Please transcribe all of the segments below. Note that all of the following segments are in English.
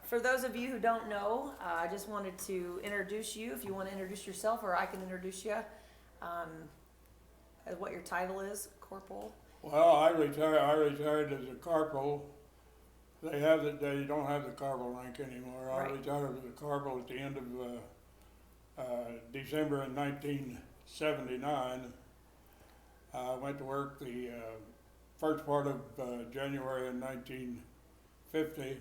For those of you who don't know, I just wanted to introduce you. If you want to introduce yourself, or I can introduce you, as what your title is, Corporal. Well, I retired as a corporal. They don't have the corporal rank anymore. Right. I retired as a corporal at the end of December in 1979. I went to work the first part of January in 1950.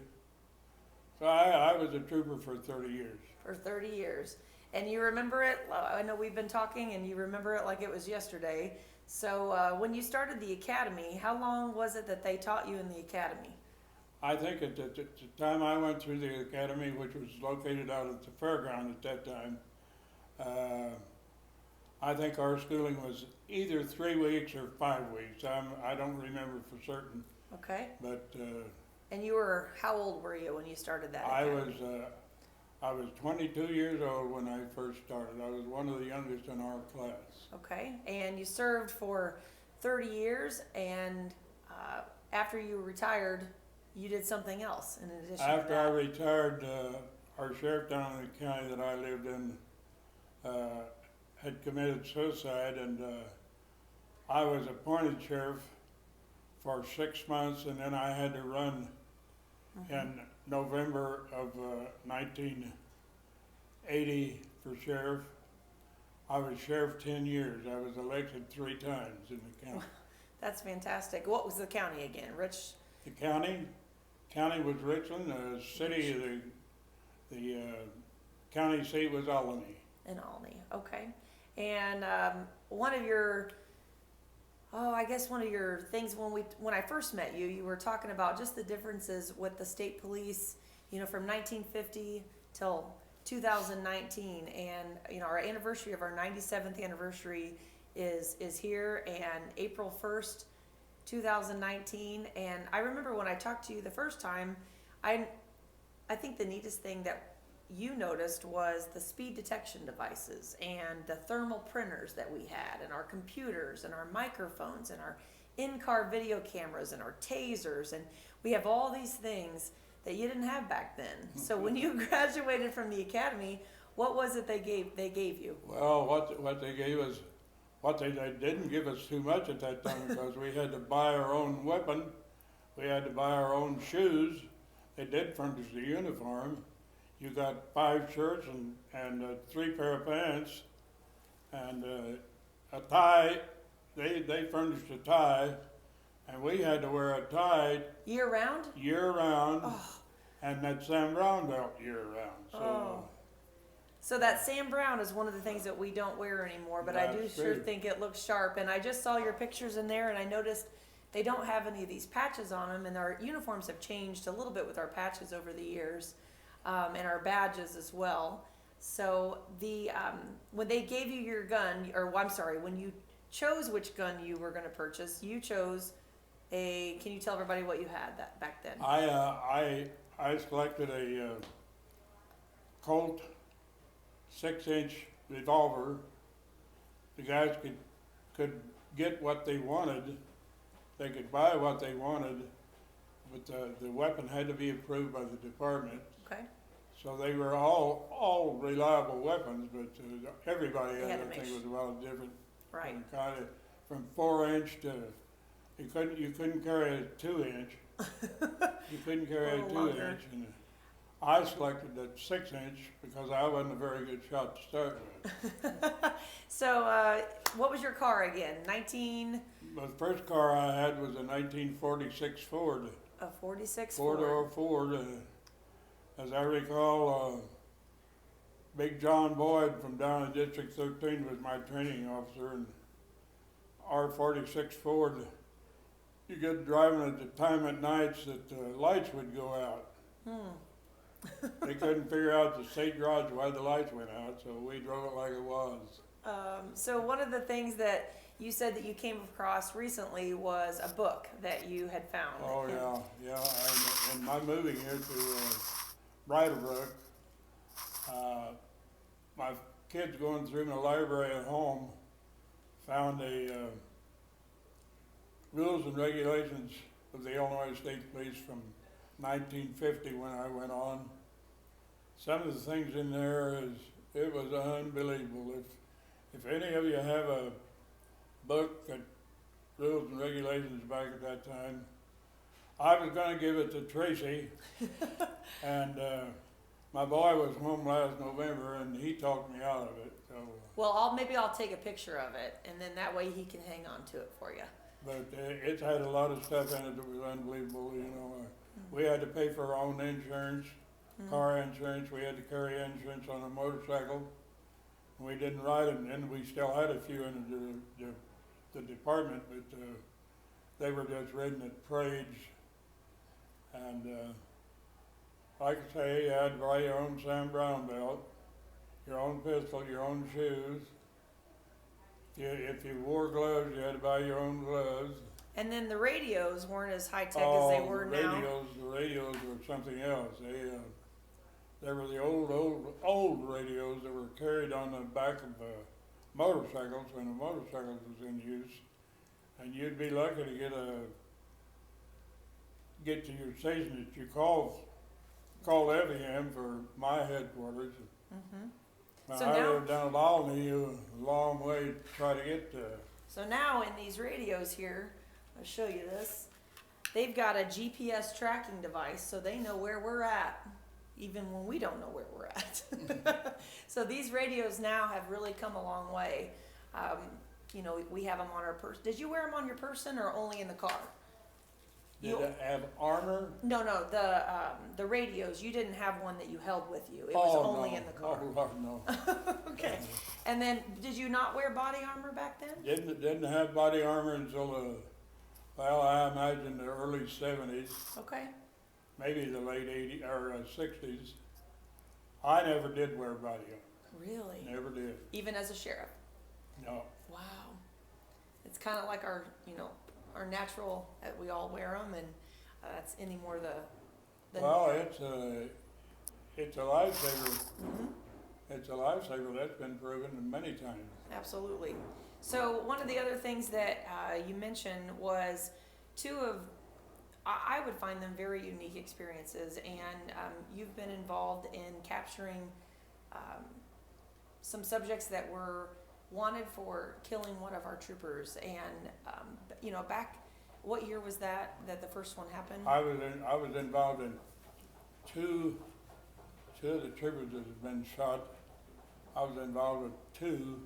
So I was a trooper for 30 years. For 30 years. And you remember it, I know we've been talking, and you remember it like it was yesterday. So when you started the academy, how long was it that they taught you in the academy? I think at the time I went through the academy, which was located out at the fairground at that time, I think our schooling was either 3 weeks or 5 weeks. I don't remember for certain. Okay. But and you were, how old were you when you started that academy? I was 22 years old when I first started. I was one of the youngest in our class. Okay, and you served for 30 years, and after you retired, you did something else in addition to that. After I retired, our sheriff down in the county that I lived in had committed suicide, and I was appointed sheriff for 6 months, and then I had to run in November of 1980 for sheriff. I was sheriff 10 years. I was elected 3 times in the county. That's fantastic. What was the county again? Rich? The county was Richland. The city, the county seat was Albany. In Albany, okay. And one of your things when I first met you, you were talking about just the differences with the state police, from 1950 till 2019, and our anniversary of our 97th anniversary is here, and April 1st, 2019. And I remember when I talked to you the first time, I think the neatest thing that you noticed was the speed detection devices and the thermal printers that we had, and our computers and our microphones and our in-car video cameras and our tasers, and we have all these things that you didn't have back then. So when you graduated from the academy, what was it they gave you? Well, what they gave us, they didn't give us too much at that time, because we had to buy our own weapon, we had to buy our own shoes. They did furnish the uniform. You got 5 shirts and 3 pair of pants and a tie. They furnished a tie, and we had to wear a tie Year round. year round, and that Sam Brown belt year round. So that Sam Brown is one of the things that we don't wear anymore, but I do sure think it looks sharp. And I just saw your pictures in there, and I noticed they don't have any of these patches on them, and our uniforms have changed a little bit with our patches over the years. And our badges as well. So when they gave you your gun, when you chose which gun you were going to purchase, you chose can you tell everybody what you had back then? I selected a Colt 6-inch revolver. The guys could get what they wanted. They could buy what they wanted, but the weapon had to be approved by the department. Okay. So they were all reliable weapons, but everybody had, I think, was about a different kind of, from 4-inch to you couldn't carry a 2-inch. You couldn't carry a 2-inch, and I selected that 6-inch because I wasn't a very good shot to start with. So what was your car again? The first car I had was a 1946 Ford. A 46 Ford. 4-door Ford. As I recall, Big John Boyd from down in District 13 was my training officer, and our 46 Ford, you get driving at the time at nights that the lights would go out. They couldn't figure out the state garage why the lights went out, so we drove it like it was. So one of the things that you said that you came across recently was a book that you had found. Oh, yeah. In my moving here to Bridlebrook, my kids going through my library at home found a rules and regulations of the Illinois State Police from 1950 when I went on. Some of the things in there it was unbelievable. If any of you have a book that rules and regulations back at that time, I was going to give it to Tracy, and my boy was home last November, and he talked me out of it. So, Well, maybe I'll take a picture of it, and then that way he can hang on to it for you. but it had a lot of stuff in it that was unbelievable. You know, we had to pay for our own insurance, car insurance. We had to carry insurance on a motorcycle. We didn't ride them, and we still had a few in the department, but they were just ridden at parades. And like I say, you had to buy your own Sam Brown belt, your own pistol, your own shoes. If you wore gloves, you had to buy your own gloves. And then the radios weren't as high tech as they were now. The radios were something else. They were the old radios that were carried on the back of motorcycles when the motorcycles was in use, and you'd be lucky to get to your station that you called Effingham for my headquarters. Now, So I now- lived down at Albany, a long way to try to get to. So now in these radios here, I'll show you this. They've got a GPS tracking device, so they know where we're at, even when we don't know where we're at. So these radios now have really come a long way. You know, we have them on our person. Did you wear them on your person or only in the car? Did it have armor? No, the radios. You didn't have one that you held with you. It was only in the car. Oh, Lord, no. Okay. And then, did you not wear body armor back then? Didn't have body armor until I imagine the early 70s, Okay. maybe the late 80s or 60s. I never did wear body armor. Really? Never did. Even as a sheriff? No. Wow. It's kind of like our natural, we all wear them, and that's any more the Well, it's a lifesaver. It's a lifesaver. That's been proven many times. Absolutely. So one of the other things that you mentioned was I would find them very unique experiences, and you've been involved in capturing some subjects that were wanted for killing one of our troopers. And back, what year was that the first one happened? I was involved in two of the troopers that had been shot. I was involved with two.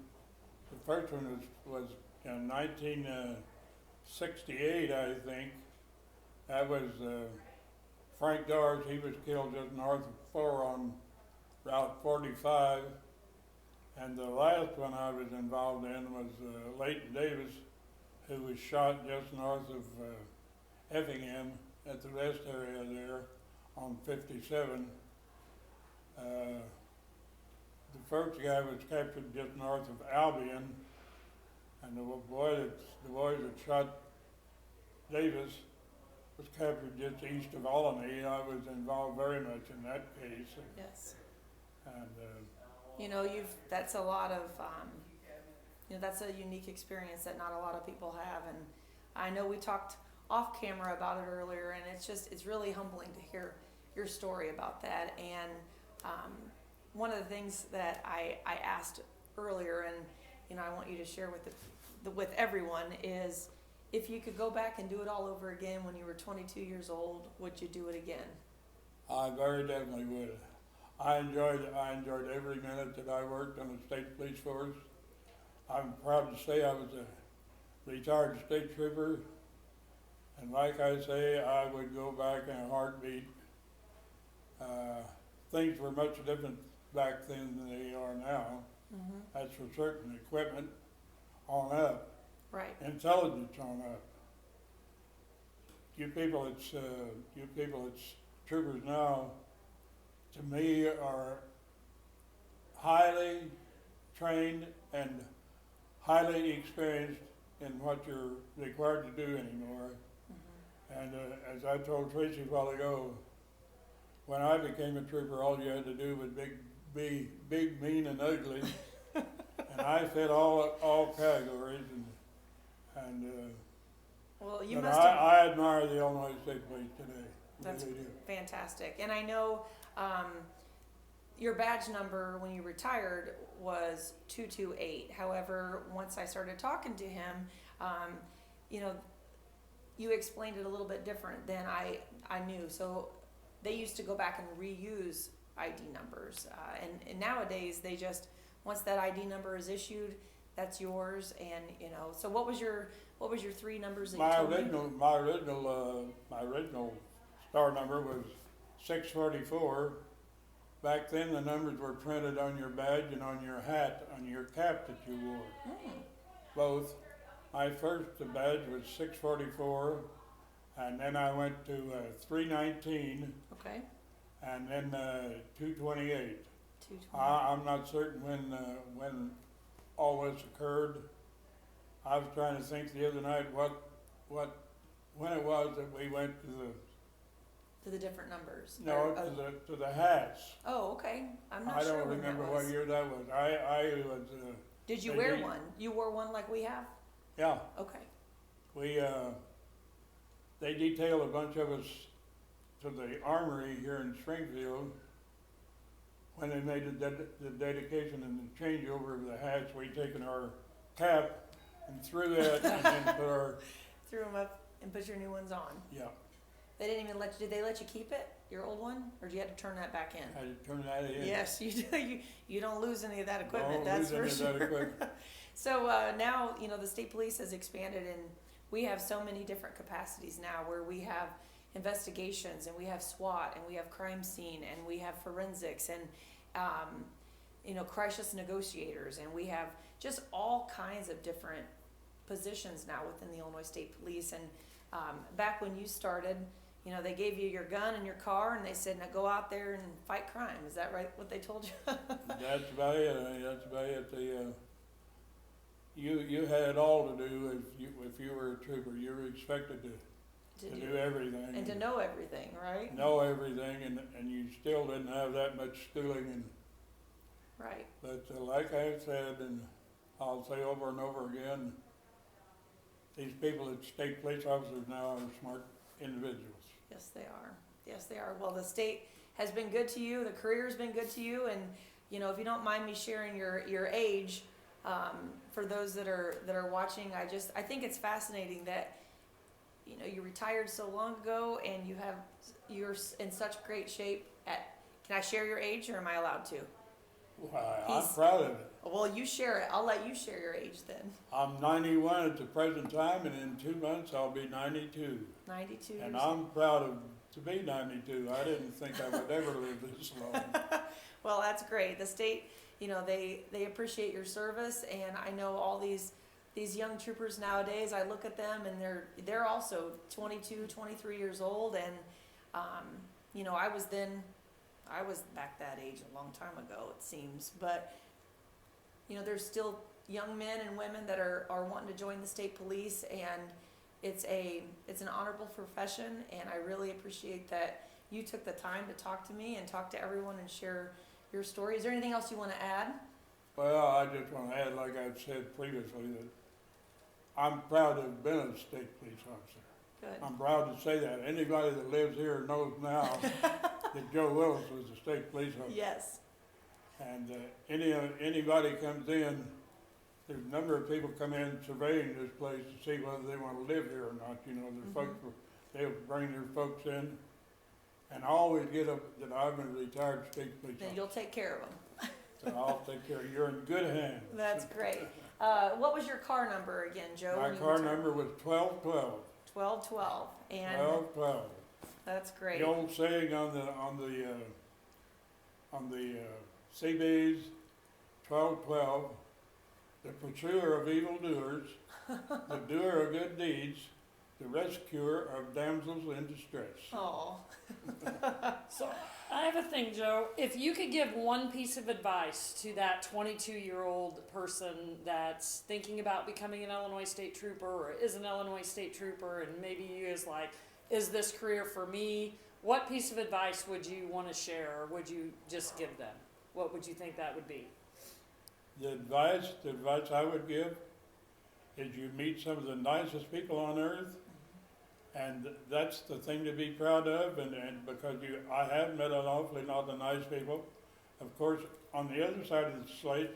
The first one was in 1968, I think. That was Frank Dars. He was killed just north of 4 on Route 45. And the last one I was involved in was Leighton Davis, who was shot just north of Effingham at the rest area there on 57. The first guy was captured just north of Albion, and the boy that shot Davis was captured just east of Albany. I was involved very much in that case. Yes. And that's a lot of, that's a unique experience that not a lot of people have. And I know we talked off camera about it earlier, and it's really humbling to hear your story about that. And one of the things that I asked earlier, and I want you to share with everyone, is if you could go back and do it all over again when you were 22 years old, would you do it again? I very definitely would. I enjoyed every minute that I worked on the state police force. I'm proud to say I was a retired state trooper, and like I say, I would go back in a heartbeat. Things were much different back then than they are now. That's for certain. Equipment on up, Right. intelligence on up. You people that's troopers now, to me, are highly trained and highly experienced in what you're required to do anymore. And as I told Tracy a while ago, when I became a trooper, all you had to do was be big, mean, and ugly, and I fit all categories. Well, you But must have. I admire the Illinois State Police today. That's Really do. fantastic. And I know your badge number when you retired was 228. However, once I started talking to him, you know, you explained it a little bit different than I knew. So they used to go back and reuse ID numbers. And nowadays they just, once that ID number is issued, that's yours. And, you know, so what was your 3 numbers that you told me? My original star number was 644. Back then, the numbers were printed on your badge and on your hat, on your cap that you wore. Both. My first badge was 644, and then I went to 319, Okay. and then 228. 220. I'm not certain when all this occurred. I was trying to think the other night when it was that we went to To the different numbers. to the hats. Oh, okay. I'm not I sure don't when that remember was. what year that was. I was Did you they wear did- one? You wore one like we have? yeah. Okay. We they detailed a bunch of us to the armory here in Springfield. When they made the dedication and the changeover of the hats, we taken our cap and threw it and then put our, Threw them up and put your new ones on. yeah, They didn't even did they let you keep it, your old one? Or did you have to turn that back in? I had to turn that in. Yes, you do. You don't lose any of that equipment, Don't that's lose for any of sure. that equipment. So now, you know, the state police has expanded and we have so many different capacities now where we have investigations and we have SWAT and we have crime scene and we have forensics and, you know, crisis negotiators and we have just all kinds of different positions now within the Illinois State Police. And back when you started, you know, they gave you your gun and your car and they said, now go out there and fight crime. Is that right, what they told you? That's about it. That's about it. You had it all to do if you were a trooper. You were expected to do everything. And to know everything, right? Know everything, and you still didn't have that much schooling. And Right. but like I said, and I'll say over and over again, these people that state police officers now are smart individuals. Yes, they are. Yes, they are. Well, the state has been good to you. The career's been good to you. And, you know, if you don't mind me sharing your age, for those that are watching, I think it's fascinating that, you know, you retired so long ago and you're in such great shape can I share your age or am I allowed to? Why, I'm proud of it. Well, you share it. I'll let you share your age then. I'm 91 at the present time, and in 2 months I'll be 92. 92 And years I'm proud to be 92. I didn't think I would ever live this long. Well, that's great. The state, you know, they appreciate your service, and I know all these young troopers nowadays, I look at them and they're also 22, 23 years old, and you know, I was back that age a long time ago, it seems, but you know, there's still young men and women that are wanting to join the state police, and it's an honorable profession, and I really appreciate that you took the time to talk to me and talk to everyone and share your story. Is there anything else you want to add? Well, I just want to add, like I've said previously, that I'm proud to have been a state police officer. Good. I'm proud to say that. Anybody that lives here knows now that Joe Willis was a state police officer. Yes. And anybody comes in, there's a number of people come in surveying this place to see whether they want to live here or not. You know, the folks, they'll bring their folks in. And I always get up that I'm a retired state police Then officer. you'll take care of them. So I'll take care of you. You're in good hands. That's great. What was your car number again, Joe? My car number was 1212. 1212. And 1212. that's great. The old saying on the CBs, 1212, the pursuer of evildoers, the doer of good deeds, the rescuer of damsels in distress. Oh. So I have a thing, Joe. If you could give one piece of advice to that 22-year-old person that's thinking about becoming an Illinois State Trooper or is an Illinois State Trooper, and maybe you is like, is this career for me? What piece of advice would you want to share, or would you just give them? What would you think that would be? The advice I would give is you meet some of the nicest people on earth, And that's the thing to be proud of, and because I have met an awfully lot of nice people. Of course, on the other side of the slate,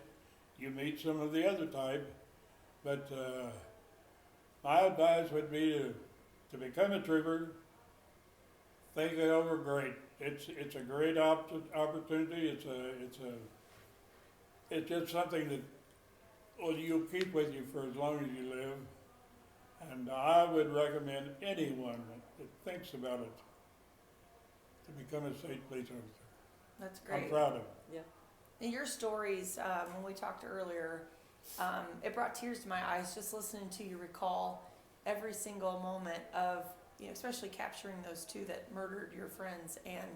you meet some of the other type, but my advice would be to become a trooper. Think it over great. It's a great opportunity. It's just something that you'll keep with you for as long as you live. And I would recommend anyone that thinks about it to become a state police officer. That's great. I'm proud of it. Yeah. And your stories, when we talked earlier, it brought tears to my eyes just listening to you recall every single moment of, especially capturing those two that murdered your friends. And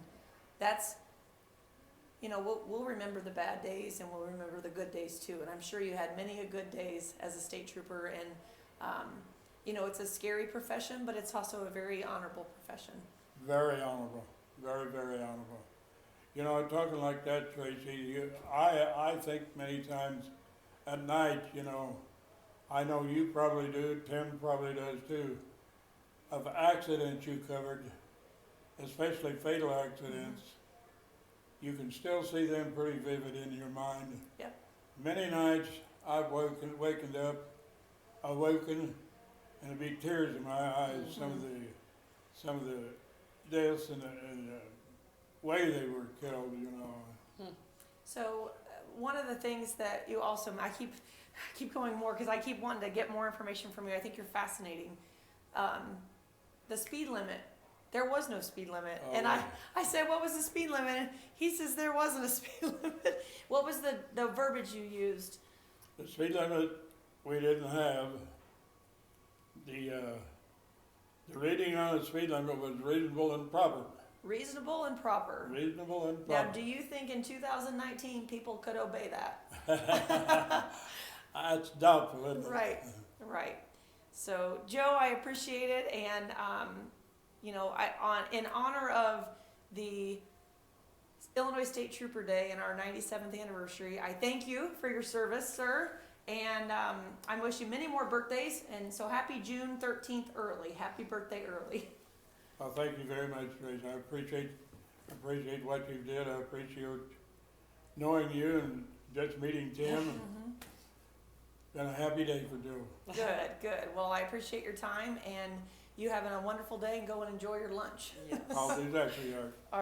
that's, we'll remember the bad days and we'll remember the good days too. And I'm sure you had many a good days as a state trooper. And, it's a scary profession, but it's also a very honorable profession. Very honorable. Very, very honorable. Talking like that, Tracy, I think many times at night, I know you probably do, Tim probably does too, of accidents you covered, especially fatal accidents. You can still see them pretty vivid in your mind. Yep. Many nights I've awoken, and there'd be tears in my eyes. Some of the deaths and the way they were killed. So one of the things that you also, I keep going more because I keep wanting to get more information from you. I think you're fascinating. The speed limit. There was no speed limit. Oh, And yeah. I said, what was the speed limit? And he says there wasn't a speed limit. What was the verbiage you used? The speed limit we didn't have. The reading on the speed limit was reasonable and proper. Reasonable and proper. Reasonable and Now, proper. do you think in 2019 people could obey that? That's doubtful, isn't it? Right. So, Joe, I appreciate it, and in honor of the Illinois State Trooper Day and our 97th anniversary, I thank you for your service, sir, and I wish you many more birthdays. And so, happy June 13th early. Happy birthday early. Well, thank you very much, Trace. I appreciate what you did. I appreciate knowing you and just meeting Tim. Been a happy day for Joe. Good. Well, I appreciate your time, and you having a wonderful day, and go and enjoy your lunch. Yes. I'll do that, sweetheart.